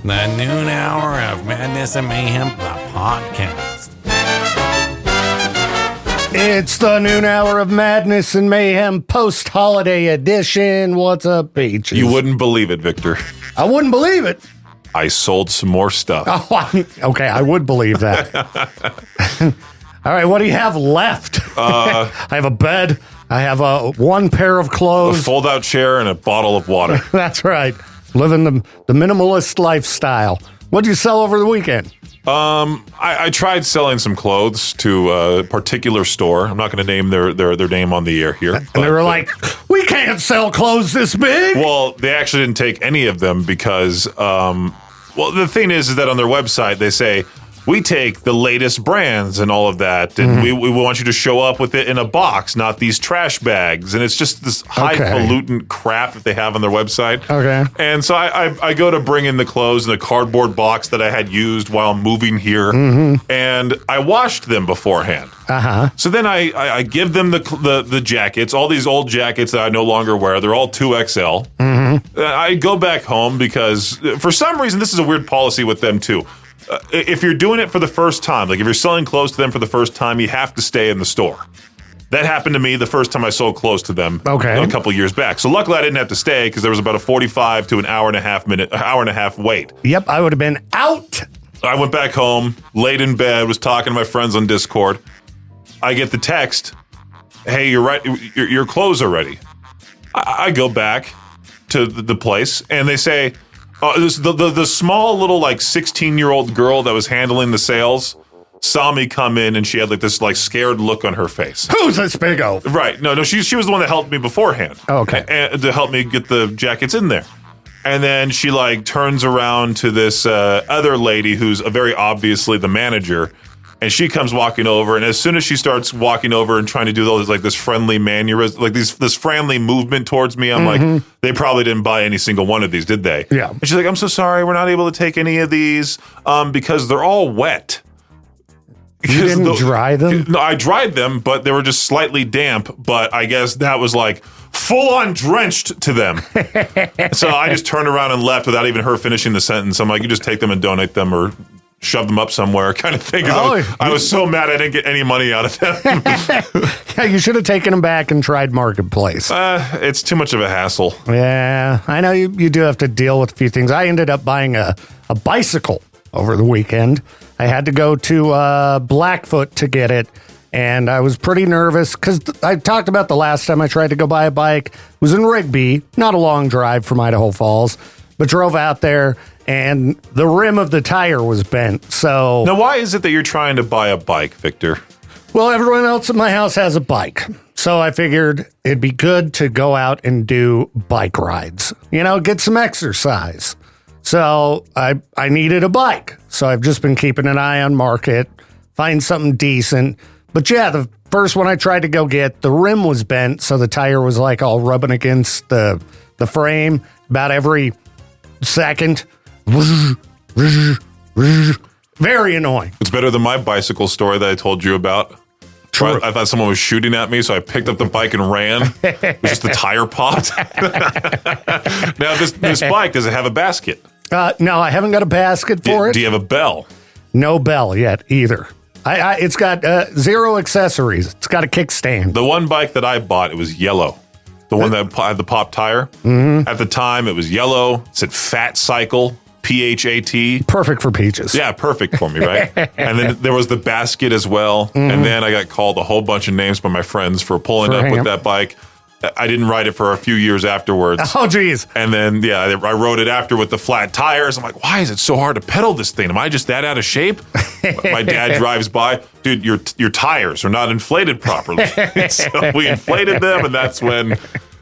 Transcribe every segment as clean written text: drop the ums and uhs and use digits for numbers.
The noon hour of Madness and Mayhem, the podcast. It's the noon hour of Madness and Mayhem post-holiday edition. What's up, Peaches? You wouldn't believe it, Victor. I wouldn't believe it. I sold some more stuff. Oh, okay, I would believe that. All right, what do you have left? I have a bed. I have one pair of A clothes. fold-out chair and a bottle of water. That's right. Living the minimalist lifestyle. What'd you sell over the weekend? I tried selling some clothes to a particular store. I'm not going to name their name on the air here. And they were like, we can't sell clothes this big. Well, they actually didn't take any of them because, well, the thing is that on their website, they say, we take the latest brands and all of that, and we want you to show up with it in a box, not these trash bags. And it's just this highfalutin crap that they have on their website. Okay. And so I go to bring in the clothes in a cardboard box that I had used while moving here, and I washed them beforehand. So then I give them the jackets, all these old jackets that I no longer wear. They're all 2XL. I go back home because for some reason, this is a weird policy with them too. If you're doing it for the first time, like if you're selling clothes to them for the first time, you have to stay in the store. That happened to me the first time I sold clothes to them a couple years back. So luckily I didn't have to stay because there was about a 45 to an hour and a half wait. Yep, I would have been out. I went back home, laid in bed, was talking to my friends on Discord. I get the text, hey, you're right, your clothes are ready. I go back to the place and they say, the small little like 16-year-old girl that was handling the sales saw me come in and she had like this like scared look on her face. Who's this big O? Right. No, she was the one that helped me beforehand. Okay. And to help me get the jackets in there. And then she like turns around to this other lady who's very obviously the manager. And she comes walking over, and as soon as she starts walking over and trying to do those like this friendly mannerism, like this friendly movement towards me, I'm like, they probably didn't buy any single one of these, did they? Yeah. And she's like, I'm so sorry, we're not able to take any of these because they're all wet. You didn't dry them? No, I dried them, but they were just slightly damp. But I guess that was like full on drenched to them. So I just turned around and left without even her finishing the sentence. I'm like, you just take them and donate them or shove them up somewhere kind of thing. I was so mad I didn't get any money out of them. Yeah, you should have taken them back and tried Marketplace. It's too much of a hassle. Yeah, I know you do have to deal with a few things. I ended up buying a bicycle over the weekend. I had to go to Blackfoot to get it, and I was pretty nervous because I talked about the last time I tried to go buy a bike. It was in Rigby, not a long drive from Idaho Falls, but drove out there, and the rim of the tire was bent. So now, why is it that you're trying to buy a bike, Victor? Well, everyone else at my house has a bike. So I figured it'd be good to go out and do bike rides, get some exercise. So I needed a bike. So I've just been keeping an eye on market, find something decent. But yeah, the first one I tried to go get, the rim was bent. So the tire was like all rubbing against the frame about every second. Very annoying. It's better than my bicycle story that I told you about. True. I thought someone was shooting at me, so I picked up the bike and ran. It was just the tire popped. Now, this bike, does it have a basket? No, I haven't got a basket for it. Do you have a bell? No bell yet either. It's got zero accessories. It's got a kickstand. The one bike that I bought, it was yellow. The one that had the pop tire. At the time, it was yellow. It said Fat Cycle, PHAT. Perfect for Peaches. Yeah, perfect for me, right? And then there was the basket as well. And then I got called a whole bunch of names by my friends for pulling up with that bike. I didn't ride it for a few years afterwards. Oh, geez. And then, yeah, I rode it after with the flat tires. I'm like, why is it so hard to pedal this thing? Am I just that out of shape? My dad drives by. Dude, your tires are not inflated properly. So we inflated them, and that's when,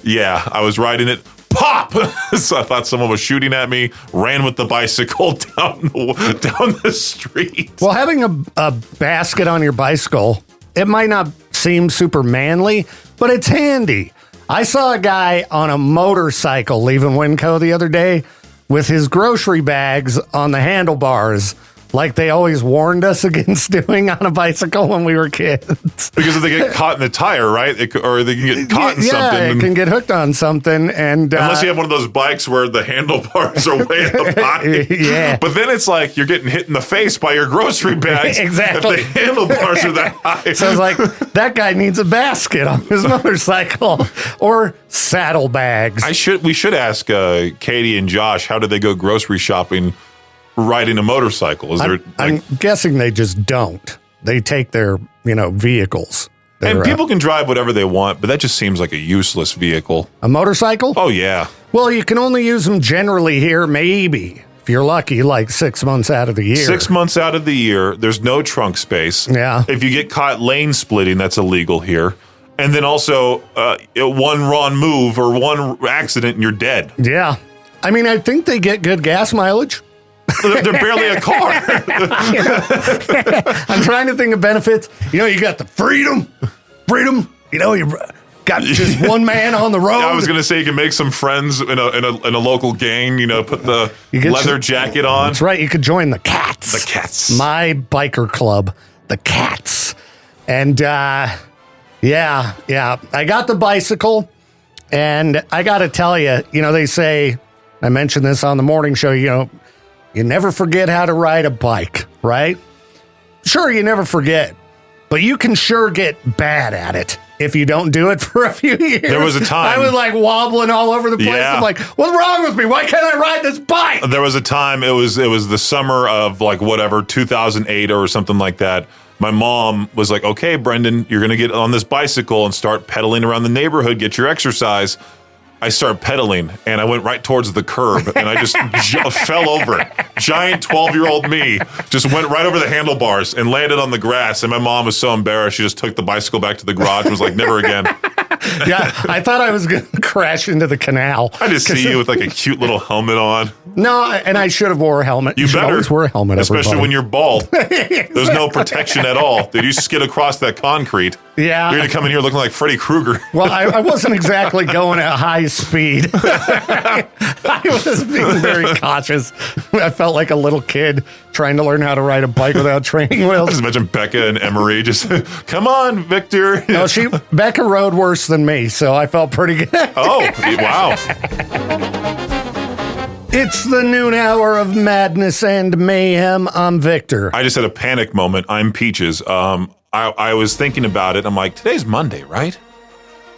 yeah, I was riding it. Pop! So I thought someone was shooting at me, ran with the bicycle down the street. Well, having a basket on your bicycle, it might not seem super manly, but it's handy. I saw a guy on a motorcycle leaving Winco the other day with his grocery bags on the handlebars like they always warned us against doing on a bicycle when we were kids. Because if they get caught in the tire, right? Or they can get caught in something. Yeah, it can get hooked on something. And unless you have one of those bikes where the handlebars are way up high. Yeah. But then it's like you're getting hit in the face by your grocery bags. Exactly. If the handlebars are that high. So it's like, that guy needs a basket on his motorcycle or saddlebags. We should ask Katie and Josh, how did they go grocery shopping riding a motorcycle? I'm guessing they just don't. They take their, vehicles. And people can drive whatever they want, but that just seems like a useless vehicle. A motorcycle? Oh, yeah. Well, you can only use them generally here, maybe, if you're lucky, like 6 months out of the year. 6 months out of the year, there's no trunk space. Yeah. If you get caught lane splitting, that's illegal here. And then also, one wrong move or one accident and you're dead. Yeah. I mean, I think they get good gas mileage. They're barely a car. I'm trying to think of benefits. You got the freedom. You got just one man on the road. I was going to say you can make some friends in a local gang. Put the leather jacket on. That's right. You could join the Cats. The Cats. My biker club, the Cats. And yeah. I got the bicycle, and I got to tell you, they say, I mentioned this on the morning show, you never forget how to ride a bike, right? Sure, you never forget, but you can sure get bad at it if you don't do it for a few years. There was a time. I was like wobbling all over the place. Yeah. I'm like, what's wrong with me? Why can't I ride this bike? There was a time, it was the summer of 2008 or something like that. My mom was like, okay, Brendan, you're going to get on this bicycle and start pedaling around the neighborhood, get your exercise. I started pedaling, and I went right towards the curb, and I just fell over it. Giant 12-year-old me just went right over the handlebars and landed on the grass, and my mom was so embarrassed, she just took the bicycle back to the garage and was like, never again. Yeah, I thought I was going to crash into the canal. I just see you with a cute little helmet on. No, and I should have wore a helmet. You should better. always wear a helmet, especially when you're bald. There's no protection at all. Did you skid across that concrete? Yeah. You're going to come in here looking like Freddy Krueger. Well, I wasn't exactly going at high speed. I was being very cautious. I felt like a little kid trying to learn how to ride a bike without training wheels. Just imagine Becca and Emery just, come on, Victor. No, Becca rode worse than me, so I felt pretty good. Oh, wow. It's the noon hour of madness and mayhem. I'm Victor. I just had a panic moment. I'm Peaches. I was thinking about it. I'm like, today's Monday, right?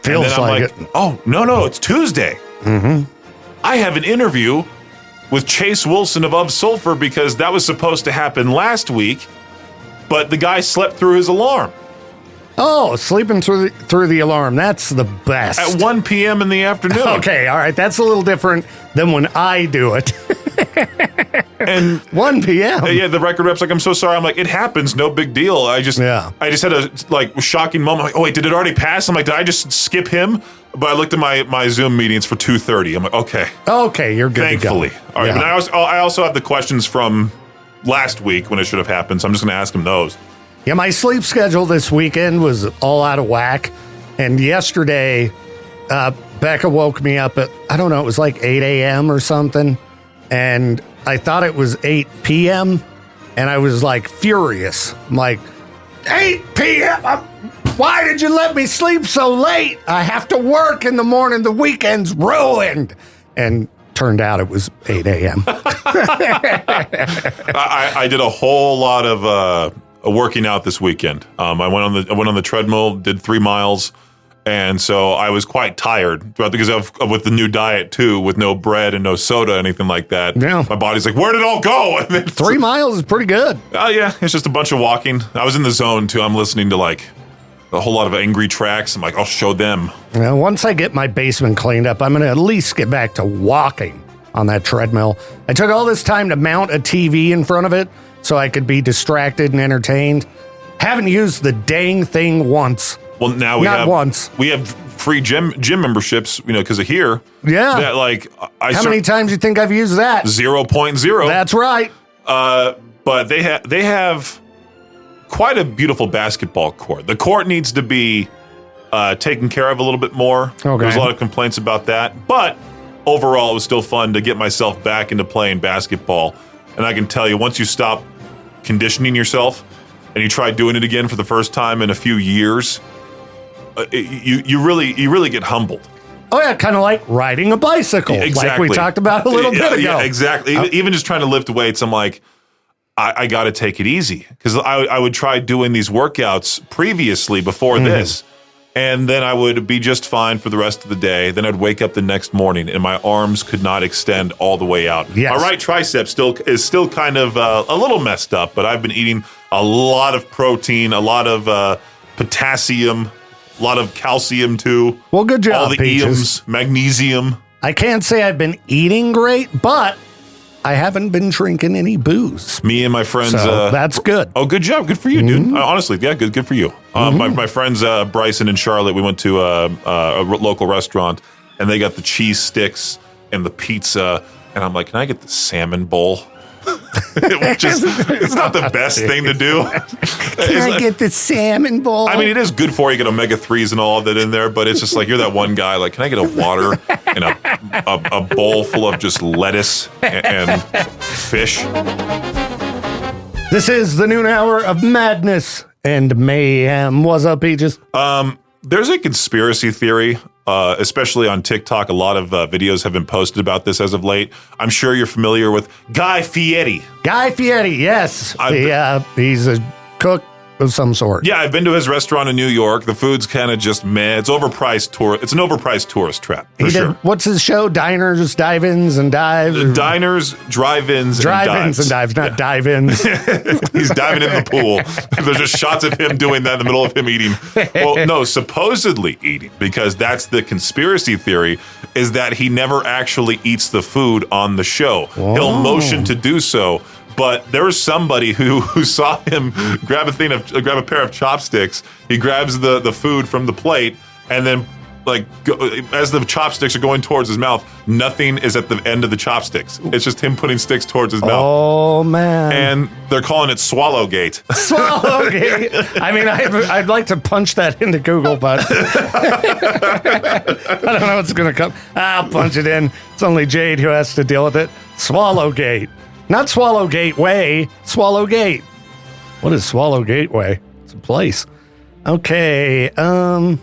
Feels like it. Oh, no, it's Tuesday. Mm-hmm. I have an interview with Chase Wilson of Of Sulphur because that was supposed to happen last week, but the guy slept through his alarm. Oh, sleeping through the alarm. That's the best. At 1 p.m. in the afternoon. Okay, all right. That's a little different than when I do it. And 1 p.m. Yeah, the record rep's like, I'm so sorry. I'm like, it happens. No big deal. I just had a shocking moment. I'm like, oh, wait, did it already pass? I'm like, did I just skip him? But I looked at my Zoom meetings for 2:30. I'm like, okay. Okay, you're good Thankfully. to go. All right. Yeah. But I also have the questions from last week when it should have happened. So I'm just going to ask him those. Yeah, my sleep schedule this weekend was all out of whack. And yesterday, Becca woke me up at, I don't know, it was like 8 a.m. or something. And I thought it was 8 p.m. And I was like furious. I'm like, 8 p.m.? Why did you let me sleep so late? I have to work in the morning. The weekend's ruined. And turned out it was 8 a.m. I did a whole lot of working out this weekend. I went on the treadmill, did 3 miles. And so I was quite tired because of with the new diet too, with no bread and no soda, anything like that. Yeah. My body's like, where did it all go? 3 miles is pretty good. Oh yeah, it's just a bunch of walking. I was in the zone too. I'm listening to like a whole lot of angry tracks. I'm like, I'll show them. Well, once I get my basement cleaned up, I'm going to at least get back to walking on that treadmill. I took all this time to mount a TV in front of it so I could be distracted and entertained. Haven't used the dang thing once. Well, now we have free gym memberships, because of here. Yeah. That like how many times do you think I've used that? 0.0. That's right. But they have quite a beautiful basketball court. The court needs to be taken care of a little bit more. Okay. There's a lot of complaints about that, but overall, it was still fun to get myself back into playing basketball. And I can tell you, once you stop conditioning yourself and you try doing it again for the first time in a few years, you really get humbled. Oh, yeah, kind of like riding a bicycle, Exactly. like we talked about a little bit ago. Yeah, exactly. Even just trying to lift weights, I'm like, I got to take it easy. Because I would try doing these workouts previously before this, and then I would be just fine for the rest of the day. Then I'd wake up the next morning, and my arms could not extend all the way out. Yes. My right tricep is still kind of a little messed up, but I've been eating a lot of protein, a lot of potassium, a lot of calcium too. Well, good job, all the Peaches. EMs, magnesium. I can't say I've been eating great, but I haven't been drinking any booze. Me and my friends. So that's good. Oh, good job. Good for you, dude. Honestly, yeah, good for you. My friends, Bryson and Charlotte, we went to a local restaurant, and they got the cheese sticks and the pizza, and I'm like, can I get the salmon bowl? Which is, it's not the best thing to do. Can I get the salmon bowl? I mean, it is good for you, get omega-3s and all of that in there, but it's just like, you're that one guy, like, can I get a water and a bowl full of just lettuce and fish? This is the noon hour of madness and mayhem. What's up, Peaches? There's a conspiracy theory, especially on TikTok. A lot of videos have been posted about this as of late. I'm sure you're familiar with Guy Fieri. Guy Fieri, yes. He's a cook of some sort. Yeah, I've been to his restaurant in New York. The food's kind of just meh. It's overpriced It's an overpriced tourist trap, for sure. What's his show? Diners, Dive-Ins, and Dives? Diners, Drive-Ins, and Dives, not Dive-Ins. He's diving in the pool. There's just shots of him doing that in the middle of him eating. Well, no, supposedly eating, because that's the conspiracy theory, is that he never actually eats the food on the show. Whoa. He'll motion to do so. But there was somebody who saw him grab a pair of chopsticks. He grabs the food from the plate, and then as the chopsticks are going towards his mouth, nothing is at the end of the chopsticks. It's just him putting sticks towards his mouth. Oh man! And they're calling it Swallowgate. Swallowgate. I mean, I'd like to punch that into Google, but I don't know what's going to come. I'll punch it in. It's only Jade who has to deal with it. Swallowgate. Not Swallowgate Way, Swallowgate. What is Swallowgate Way? It's a place. Okay. All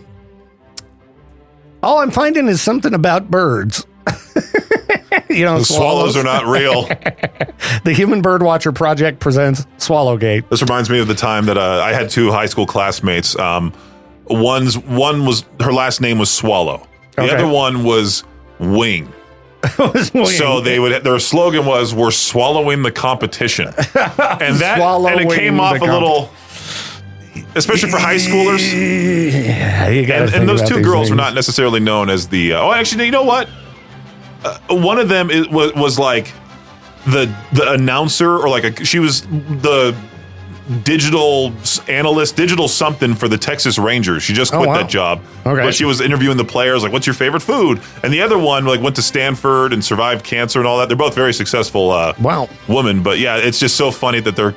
I'm finding is something about birds. The swallows are not real. The Human Birdwatcher Project presents Swallowgate. This reminds me of the time that I had two high school classmates. One was her last name was Swallow. The other one was Wing. So their slogan was, "We're swallowing the competition," and it came off a little, especially for high schoolers. Yeah, you got. And those two girls were not necessarily known as the. Actually, you know what? One of them was like the announcer, or she was the digital analyst, digital something for the Texas Rangers. She just quit that job. Okay. But she was interviewing the players, like, what's your favorite food? And the other one, went to Stanford and survived cancer and all that. They're both very successful women. But yeah, it's just so funny that their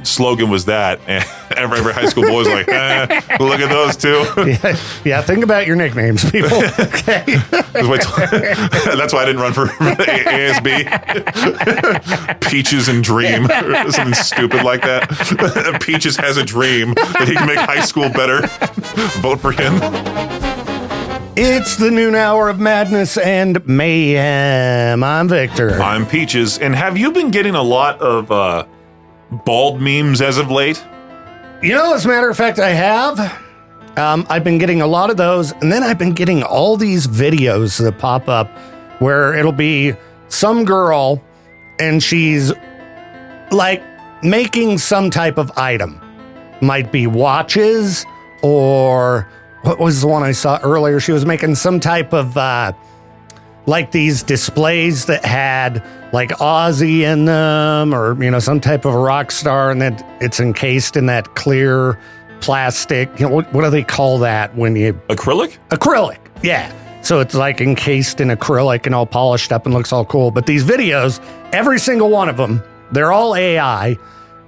slogan was that. And every high school boy was like, look at those two. Yeah, think about your nicknames, people. Okay. That's why I didn't run for ASB. Peaches and Dream, or something stupid like that. Peaches has a dream that he can make high school better. Vote for him. It's the noon hour of madness and mayhem. I'm Victor. I'm Peaches. And have you been getting a lot of bald memes as of late? As a matter of fact, I have. I've been getting a lot of those, and then I've been getting all these videos that pop up where it'll be some girl and she's like making some type of item. Might be watches, or what was the one I saw earlier? She was making some type of like these displays that had like Ozzy in them, or some type of a rock star, and then it's encased in that clear plastic. What do they call that when you acrylic? Yeah. So it's like encased in acrylic and all polished up and looks all cool. But these videos, every single one of them, they're all AI,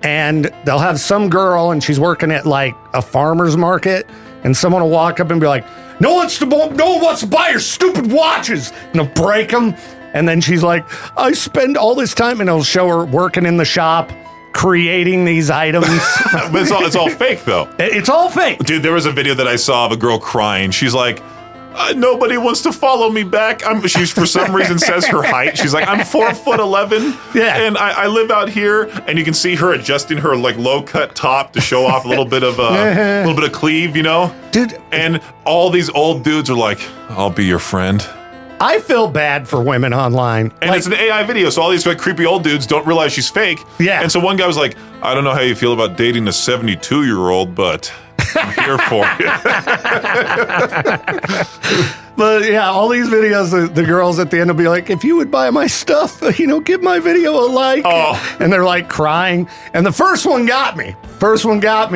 and they'll have some girl and she's working at like a farmer's market, and someone will walk up and be like, no one wants to buy your stupid watches, and they'll break them. And then she's like, I spend all this time, and it'll show her working in the shop, creating these items. But it's all fake, though. It's all fake. Dude, there was a video that I saw of a girl crying. She's like, nobody wants to follow me back. She's for some reason says her height. She's like, I'm 4'11". Yeah. And I live out here, and you can see her adjusting her like low cut top to show off a little bit of cleave, you know? Dude. And all these old dudes are like, I'll be your friend. I feel bad for women online. And it's an AI video, so all these like creepy old dudes don't realize she's fake. Yeah. And so one guy was like, I don't know how you feel about dating a 72-year-old, but I'm here for you. But yeah, all these videos, the girls at the end will be like, if you would buy my stuff, give my video a like. Oh. And they're like crying. And the first one got me.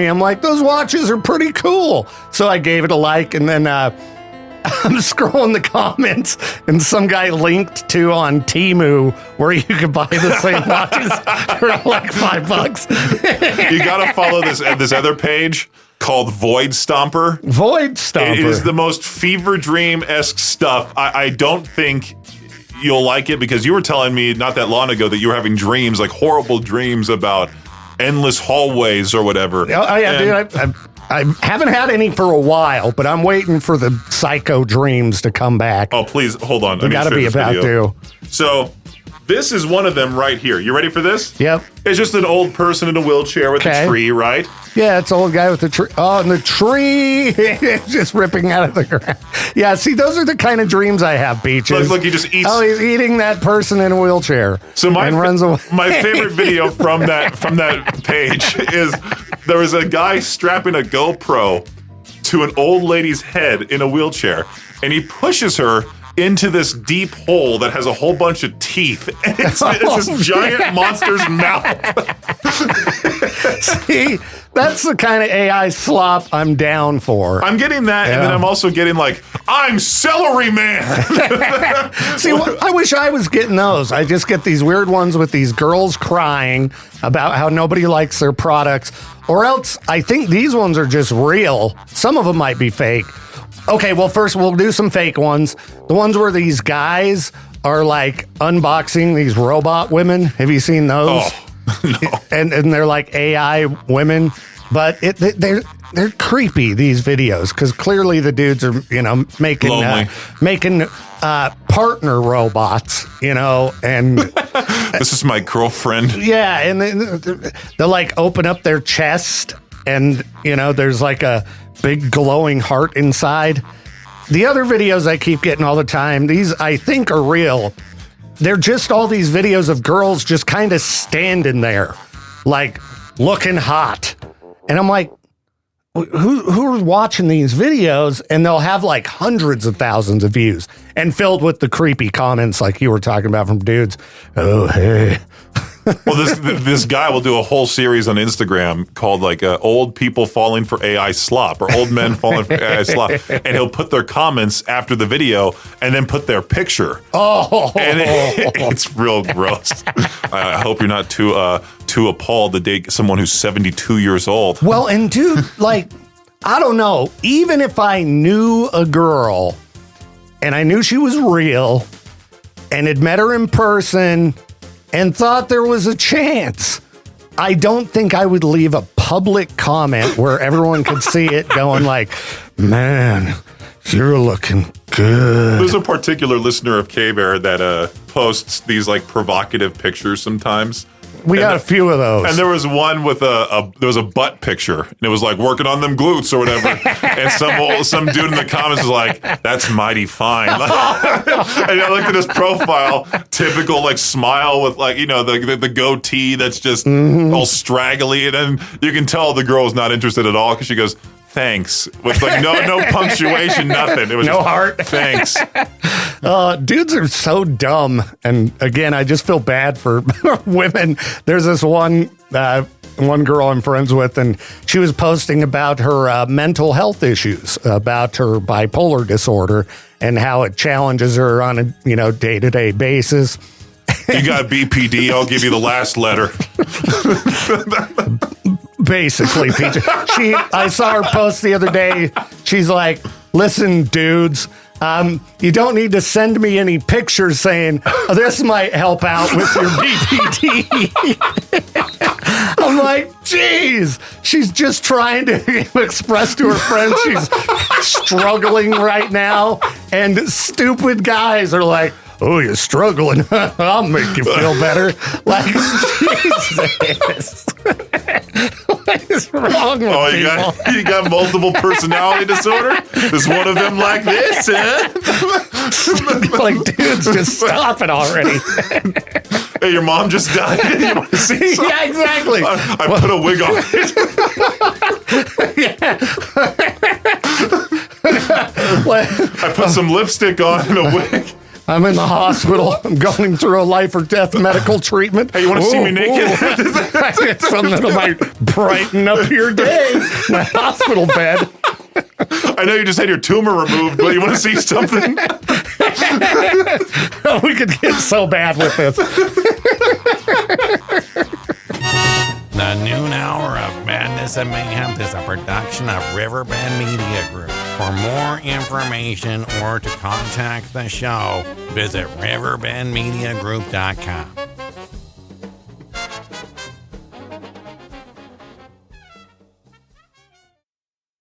I'm like, those watches are pretty cool. So I gave it a like, and then I'm scrolling the comments, and some guy linked to on Temu where you could buy the same watches for like $5. You gotta follow this other page called Void Stomper. Void Stomper. It is the most fever dream-esque stuff. I don't think you'll like it, because you were telling me not that long ago that you were having dreams, like horrible dreams about endless hallways or whatever. Oh yeah, dude. I haven't had any for a while, but I'm waiting for the psycho dreams to come back. Oh, please, hold on. You got to be about to. So, this is one of them right here. You ready for this? Yep. It's just an old person in a wheelchair with a tree, right? Yeah, it's an old guy with the tree. Oh, and the tree is just ripping out of the ground. Yeah, see, those are the kind of dreams I have, Beaches. Look, he just eats. Oh, he's eating that person in a wheelchair. So runs away. My favorite video from that page is there was a guy strapping a GoPro to an old lady's head in a wheelchair, and he pushes her into this deep hole that has a whole bunch of teeth. And it's this giant monster's mouth. See, that's the kind of AI slop I'm down for. I'm getting that, and then I'm also getting like, I'm Celery Man. See, I wish I was getting those. I just get these weird ones with these girls crying about how nobody likes their products, or else I think these ones are just real. Some of them might be fake. Okay, well, first we'll do some fake ones. The ones where these guys are like unboxing these robot women. Have you seen those? Oh, no. And they're like AI women, but they're creepy, these videos, because clearly the dudes are making partner robots, and this is my girlfriend. Yeah, and they'll like open up their chest, and there's like a big glowing heart inside. The other videos I keep getting all the time, these I think are real. They're just all these videos of girls just kind of standing there, like looking hot. And I'm like, who are watching these videos? And they'll have like hundreds of thousands of views and filled with the creepy comments like you were talking about from dudes. Oh, hey. Well, this guy will do a whole series on Instagram called like old people falling for AI slop, or old men falling for AI slop, and he'll put their comments after the video and then put their picture. Oh, and it's real gross. I hope you're not too appalled to date someone who's 72 years old. Well, and dude, like, I don't know. Even if I knew a girl and I knew she was real and had met her in person and thought there was a chance, I don't think I would leave a public comment where everyone could see it going like, man, you're looking good. There's a particular listener of K-Bear that posts these like provocative pictures sometimes. We got a few of those. And there was one with there was a butt picture, and it was like working on them glutes or whatever. And some dude in the comments was like, "That's mighty fine." And I looked at his profile, typical like smile with like the goatee that's just all straggly, and then you can tell the girl's not interested at all because she goes, "Thanks," with like no punctuation, nothing. It was no just, heart. Thanks. Dudes are so dumb. And again, I just feel bad for women. There's this one girl I'm friends with, and she was posting about her mental health issues, about her bipolar disorder and how it challenges her on a day-to-day basis. You got BPD, I'll give you the last letter. Basically, Peach. I saw her post the other day. She's like, listen, dudes, you don't need to send me any pictures saying, this might help out with your BPD. I'm like, geez, she's just trying to express to her friends she's struggling right now. And stupid guys are like, oh, you're struggling. I'll make you feel better. Like, Jesus. What is wrong with people? You got multiple personality disorder? Is one of them like this, huh? Like, dudes, just stop it already. Hey, your mom just died. You want to see something? Yeah, exactly. I put a wig on it. I put some lipstick on and a wig. I'm in the hospital. I'm going through a life or death medical treatment. Hey, you want to see me naked? Something that might brighten up your day. My hospital bed. I know you just had your tumor removed, but you want to see something? We could get so bad with this. The noon hour of Madness and Mayhem is a production of Riverbend Media Group. For more information or to contact the show, visit riverbendmediagroup.com.